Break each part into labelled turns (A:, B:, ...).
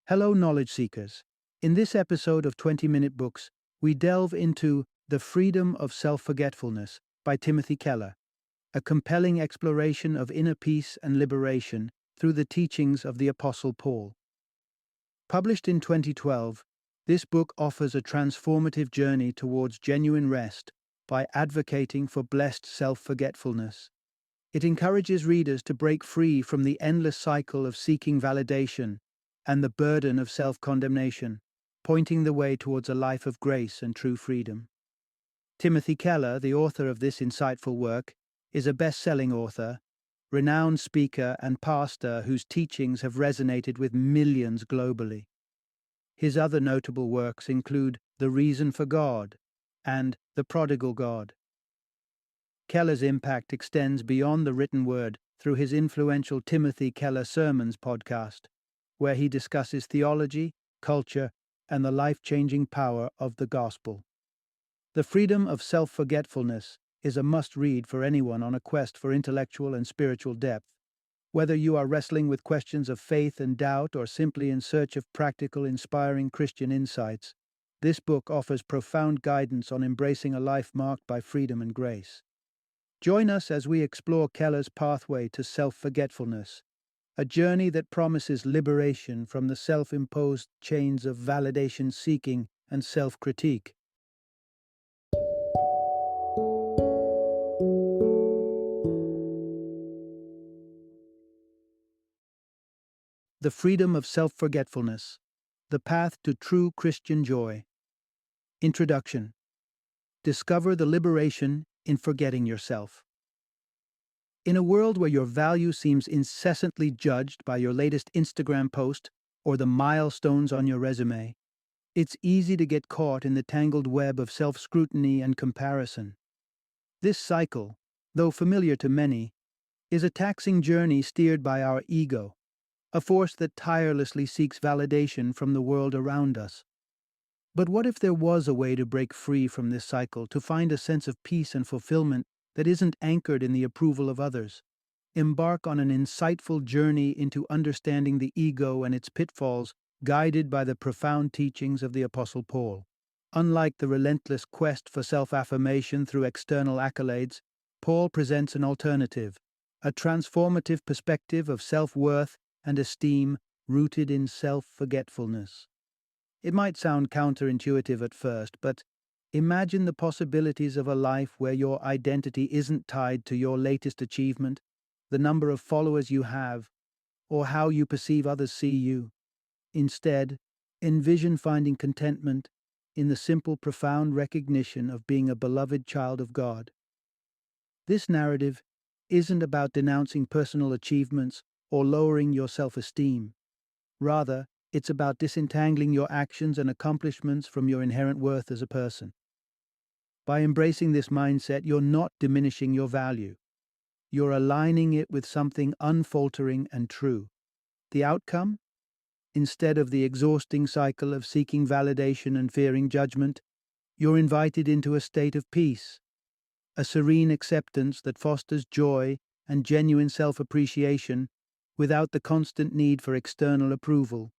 A: Hello, knowledge seekers. In this episode of 20-Minute Books, we delve into The Freedom of Self-Forgetfulness by Timothy Keller, a compelling exploration of inner peace and liberation through the teachings of the Apostle Paul. Published in 2012, this book offers a transformative journey towards genuine rest by advocating for blessed self-forgetfulness. It encourages readers to break free from the endless cycle of seeking validation and the burden of self-condemnation, pointing the way towards a life of grace and true freedom. Timothy Keller, the author of this insightful work, is a best-selling author, renowned speaker and pastor whose teachings have resonated with millions globally. His other notable works include The Reason for God and The Prodigal God. Keller's impact extends beyond the written word through his influential Timothy Keller Sermons podcast, where he discusses theology, culture, and the life-changing power of the gospel. The Freedom of Self-Forgetfulness is a must-read for anyone on a quest for intellectual and spiritual depth. Whether you are wrestling with questions of faith and doubt or simply in search of practical, inspiring Christian insights, this book offers profound guidance on embracing a life marked by freedom and grace. Join us as we explore Keller's pathway to self-forgetfulness, a journey that promises liberation from the self-imposed chains of validation seeking and self-critique. The Freedom of Self-Forgetfulness, The Path to True Christian Joy. Introduction. Discover the liberation in forgetting yourself. In a world where your value seems incessantly judged by your latest Instagram post or the milestones on your resume, it's easy to get caught in the tangled web of self-scrutiny and comparison. This cycle, though familiar to many, is a taxing journey steered by our ego, a force that tirelessly seeks validation from the world around us. But what if there was a way to break free from this cycle, to find a sense of peace and fulfillment that isn't anchored in the approval of others? Embark on an insightful journey into understanding the ego and its pitfalls, guided by the profound teachings of the Apostle Paul. Unlike the relentless quest for self-affirmation through external accolades, Paul presents an alternative, a transformative perspective of self-worth and esteem rooted in self-forgetfulness. It might sound counterintuitive at first, but imagine the possibilities of a life where your identity isn't tied to your latest achievement, the number of followers you have, or how you perceive others see you. Instead, envision finding contentment in the simple, profound recognition of being a beloved child of God. This narrative isn't about denouncing personal achievements or lowering your self-esteem. Rather, it's about disentangling your actions and accomplishments from your inherent worth as a person. By embracing this mindset, you're not diminishing your value. You're aligning it with something unfaltering and true. The outcome? Instead of the exhausting cycle of seeking validation and fearing judgment, you're invited into a state of peace, a serene acceptance that fosters joy and genuine self-appreciation without the constant need for external approval.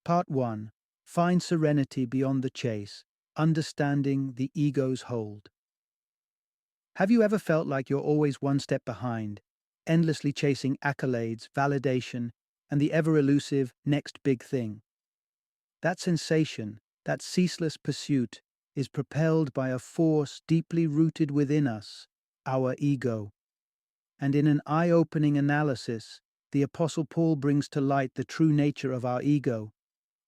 A: Part 1. Find serenity beyond the chase, understanding the ego's hold. Have you ever felt like you're always one step behind, endlessly chasing accolades, validation, and the ever-elusive next big thing? That sensation, that ceaseless pursuit, is propelled by a force deeply rooted within us, our ego. And in an eye-opening analysis, the Apostle Paul brings to light the true nature of our ego,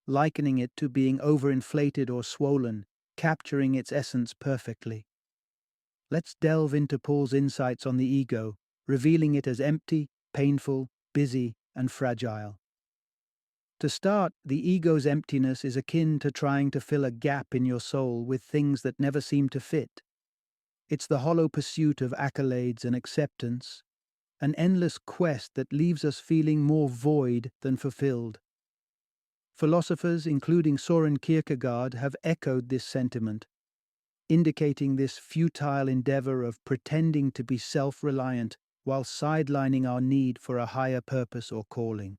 A: likening it to being overinflated or swollen, capturing its essence perfectly. Let's delve into Paul's insights on the ego, revealing it as empty, painful, busy, and fragile. To start, the ego's emptiness is akin to trying to fill a gap in your soul with things that never seem to fit. It's the hollow pursuit of accolades and acceptance, an endless quest that leaves us feeling more void than fulfilled. Philosophers, including Soren Kierkegaard, have echoed this sentiment, indicating this futile endeavor of pretending to be self-reliant while sidelining our need for a higher purpose or calling.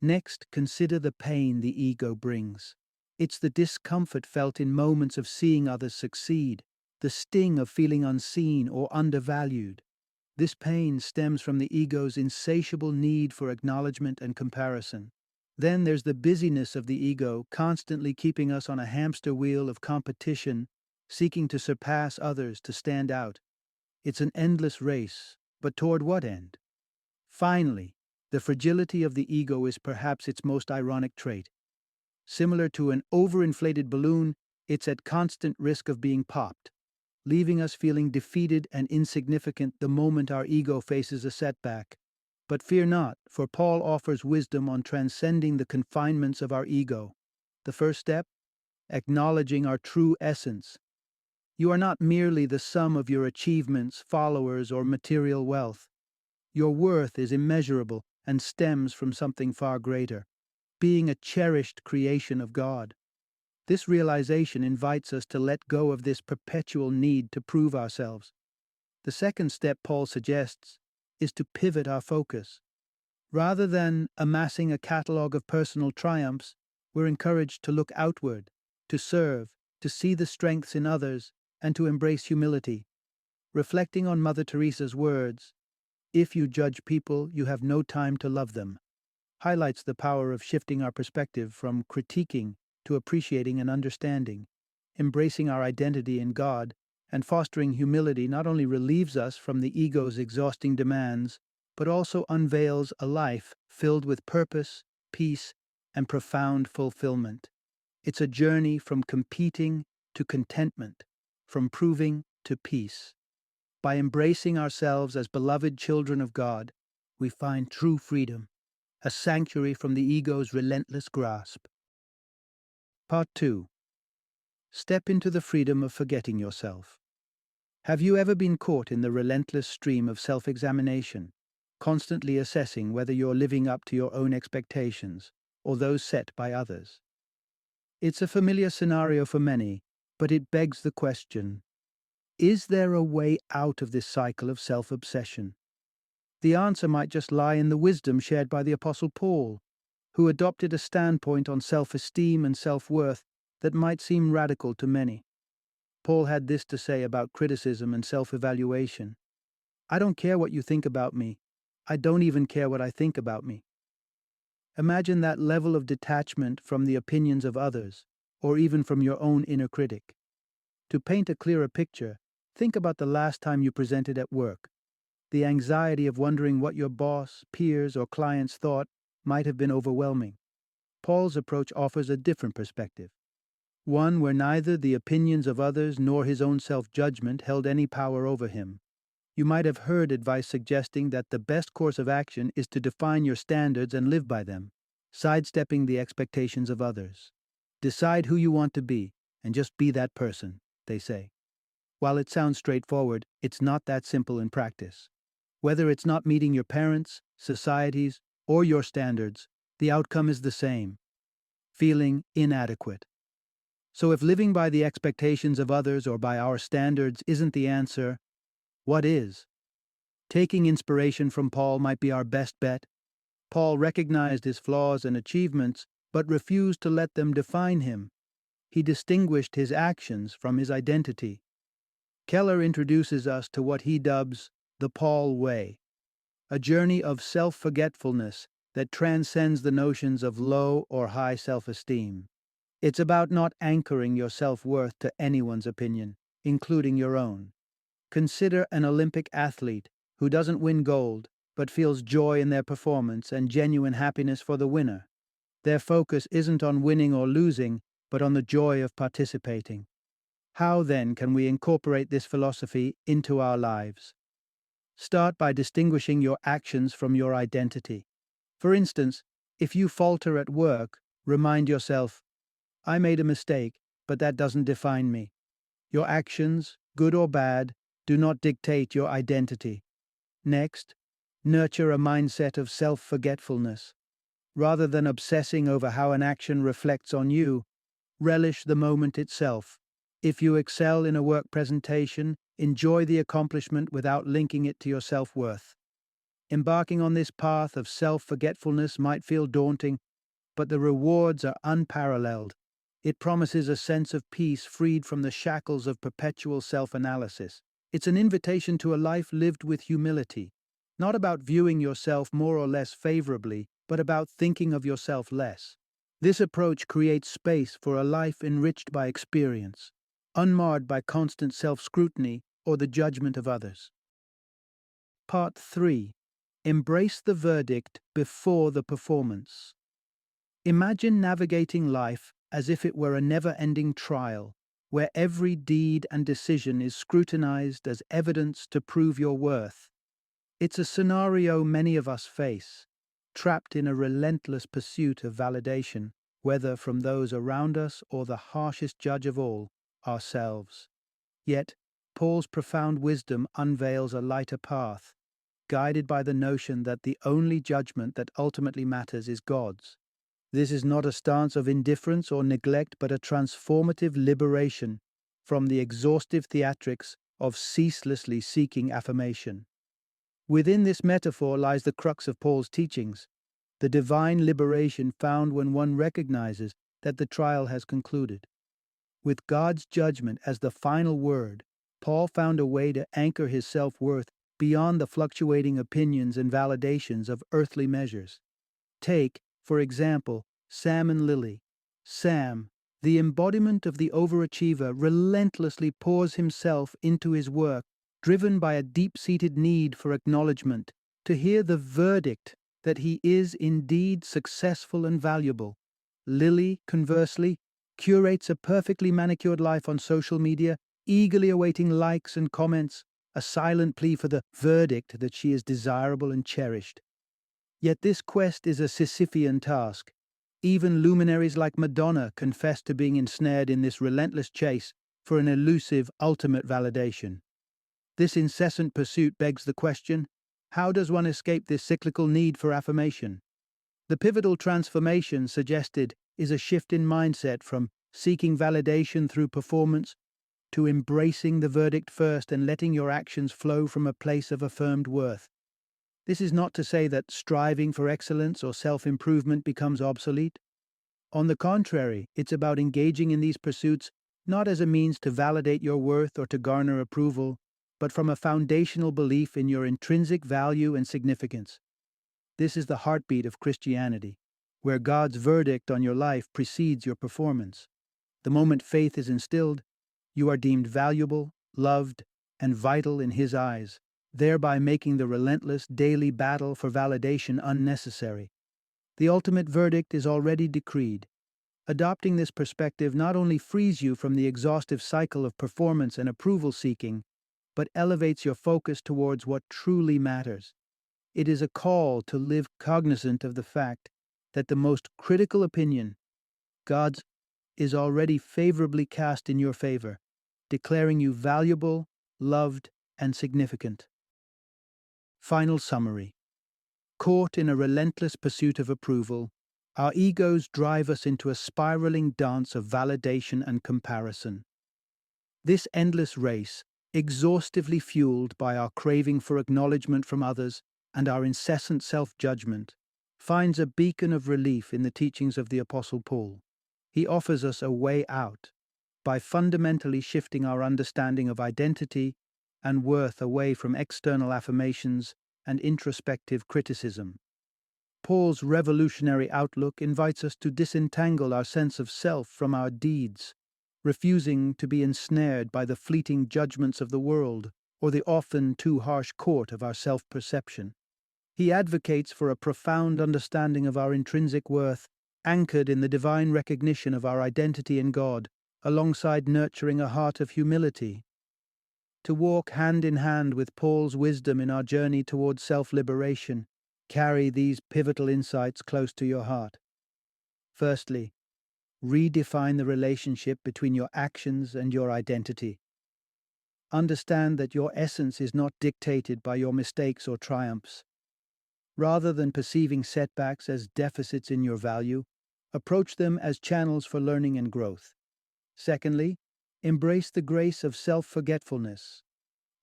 A: Next, consider the pain the ego brings. It's the discomfort felt in moments of seeing others succeed, the sting of feeling unseen or undervalued. This pain stems from the ego's insatiable need for acknowledgement and comparison. Then there's the busyness of the ego, constantly keeping us on a hamster wheel of competition, seeking to surpass others to stand out. It's an endless race, but toward what end? Finally, the fragility of the ego is perhaps its most ironic trait. Similar to an overinflated balloon, it's at constant risk of being popped, leaving us feeling defeated and insignificant the moment our ego faces a setback. But fear not, for Paul offers wisdom on transcending the confinements of our ego. The first step? Acknowledging our true essence. You are not merely the sum of your achievements, followers, or material wealth. Your worth is immeasurable and stems from something far greater, being a cherished creation of God. This realization invites us to let go of this perpetual need to prove ourselves. The second step Paul suggests is to pivot our focus. Rather than amassing a catalogue of personal triumphs, we're encouraged to look outward, to serve, to see the strengths in others, and to embrace humility. Reflecting on Mother Teresa's words, "If you judge people, you have no time to love them," highlights the power of shifting our perspective from critiquing to appreciating and understanding. Embracing our identity in God and fostering humility not only relieves us from the ego's exhausting demands, but also unveils a life filled with purpose, peace, and profound fulfillment. It's a journey from competing to contentment, from proving to peace. By embracing ourselves as beloved children of God, we find true freedom, a sanctuary from the ego's relentless grasp. Part 2. Step into the freedom of forgetting yourself. Have you ever been caught in the relentless stream of self-examination, constantly assessing whether you're living up to your own expectations or those set by others? It's a familiar scenario for many, but it begs the question, is there a way out of this cycle of self-obsession? The answer might just lie in the wisdom shared by the Apostle Paul, who adopted a standpoint on self-esteem and self-worth that might seem radical to many. Paul had this to say about criticism and self-evaluation. "I don't care what you think about me. I don't even care what I think about me." Imagine that level of detachment from the opinions of others, or even from your own inner critic. To paint a clearer picture, think about the last time you presented at work. The anxiety of wondering what your boss, peers, or clients thought might have been overwhelming. Paul's approach offers a different perspective, one where neither the opinions of others nor his own self-judgment held any power over him. You might have heard advice suggesting that the best course of action is to define your standards and live by them, sidestepping the expectations of others. Decide who you want to be, and just be that person, they say. While it sounds straightforward, it's not that simple in practice. Whether it's not meeting your parents', society's, or your standards, the outcome is the same: feeling inadequate. So if living by the expectations of others or by our standards isn't the answer, what is? Taking inspiration from Paul might be our best bet. Paul recognized his flaws and achievements, but refused to let them define him. He distinguished his actions from his identity. Keller introduces us to what he dubs the Paul way, a journey of self-forgetfulness that transcends the notions of low or high self-esteem. It's about not anchoring your self-worth to anyone's opinion, including your own. Consider an Olympic athlete who doesn't win gold, but feels joy in their performance and genuine happiness for the winner. Their focus isn't on winning or losing, but on the joy of participating. How then can we incorporate this philosophy into our lives? Start by distinguishing your actions from your identity. For instance, if you falter at work, remind yourself, "I made a mistake, but that doesn't define me." Your actions, good or bad, do not dictate your identity. Next, nurture a mindset of self-forgetfulness. Rather than obsessing over how an action reflects on you, relish the moment itself. If you excel in a work presentation, enjoy the accomplishment without linking it to your self-worth. Embarking on this path of self-forgetfulness might feel daunting, but the rewards are unparalleled. It promises a sense of peace freed from the shackles of perpetual self-analysis. It's an invitation to a life lived with humility, not about viewing yourself more or less favorably, but about thinking of yourself less. This approach creates space for a life enriched by experience, unmarred by constant self-scrutiny or the judgment of others. Part 3. Embrace the verdict before the performance. Imagine navigating life as if it were a never-ending trial, where every deed and decision is scrutinized as evidence to prove your worth. It's a scenario many of us face, trapped in a relentless pursuit of validation, whether from those around us or the harshest judge of all, ourselves. Yet, Paul's profound wisdom unveils a lighter path, guided by the notion that the only judgment that ultimately matters is God's. This is not a stance of indifference or neglect, but a transformative liberation from the exhaustive theatrics of ceaselessly seeking affirmation. Within this metaphor lies the crux of Paul's teachings, the divine liberation found when one recognizes that the trial has concluded. With God's judgment as the final word, Paul found a way to anchor his self-worth beyond the fluctuating opinions and validations of earthly measures. Take, for example, Sam and Lily. Sam, the embodiment of the overachiever, relentlessly pours himself into his work, driven by a deep-seated need for acknowledgement, to hear the verdict that he is indeed successful and valuable. Lily, conversely, curates a perfectly manicured life on social media, eagerly awaiting likes and comments, a silent plea for the verdict that she is desirable and cherished. Yet this quest is a Sisyphean task. Even luminaries like Madonna confess to being ensnared in this relentless chase for an elusive ultimate validation. This incessant pursuit begs the question, how does one escape this cyclical need for affirmation? The pivotal transformation suggested is a shift in mindset from seeking validation through performance to embracing the verdict first and letting your actions flow from a place of affirmed worth. This is not to say that striving for excellence or self-improvement becomes obsolete. On the contrary, it's about engaging in these pursuits not as a means to validate your worth or to garner approval, but from a foundational belief in your intrinsic value and significance. This is the heartbeat of Christianity, where God's verdict on your life precedes your performance. The moment faith is instilled, you are deemed valuable, loved, and vital in His eyes, thereby making the relentless daily battle for validation unnecessary. The ultimate verdict is already decreed. Adopting this perspective not only frees you from the exhaustive cycle of performance and approval seeking, but elevates your focus towards what truly matters. It is a call to live cognizant of the fact that the most critical opinion, God's, is already favorably cast in your favor, declaring you valuable, loved, and significant. Final summary. Caught in a relentless pursuit of approval, our egos drive us into a spiraling dance of validation and comparison. This endless race, exhaustively fueled by our craving for acknowledgement from others and our incessant self-judgment, finds a beacon of relief in the teachings of the Apostle Paul. He offers us a way out by fundamentally shifting our understanding of identity and worth away from external affirmations and introspective criticism. Paul's revolutionary outlook invites us to disentangle our sense of self from our deeds, refusing to be ensnared by the fleeting judgments of the world or the often too harsh court of our self-perception. He advocates for a profound understanding of our intrinsic worth, anchored in the divine recognition of our identity in God, alongside nurturing a heart of humility. To walk hand in hand with Paul's wisdom in our journey towards self-liberation, carry these pivotal insights close to your heart. Firstly, redefine the relationship between your actions and your identity. Understand that your essence is not dictated by your mistakes or triumphs. Rather than perceiving setbacks as deficits in your value, approach them as channels for learning and growth. Secondly, embrace the grace of self-forgetfulness.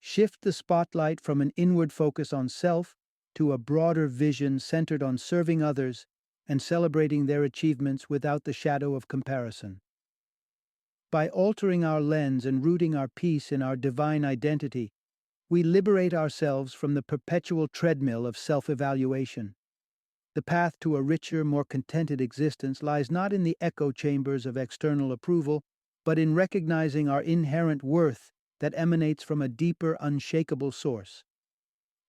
A: Shift the spotlight from an inward focus on self to a broader vision centered on serving others and celebrating their achievements without the shadow of comparison. By altering our lens and rooting our peace in our divine identity, we liberate ourselves from the perpetual treadmill of self-evaluation. The path to a richer, more contented existence lies not in the echo chambers of external approval, but in recognizing our inherent worth that emanates from a deeper, unshakable source.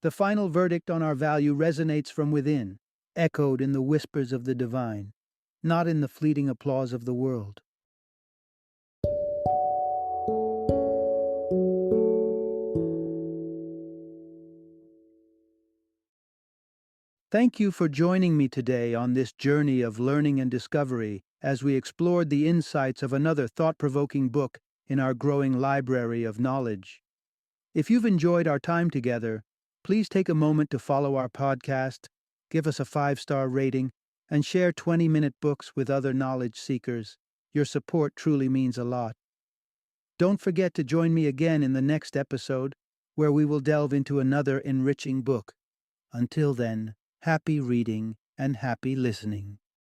A: The final verdict on our value resonates from within, echoed in the whispers of the divine, not in the fleeting applause of the world. Thank you for joining me today on this journey of learning and discovery as we explored the insights of another thought-provoking book in our growing library of knowledge. If you've enjoyed our time together, please take a moment to follow our podcast, give us a 5-star rating, and share 20-minute books with other knowledge seekers. Your support truly means a lot. Don't forget to join me again in the next episode, where we will delve into another enriching book. Until then, happy reading and happy listening.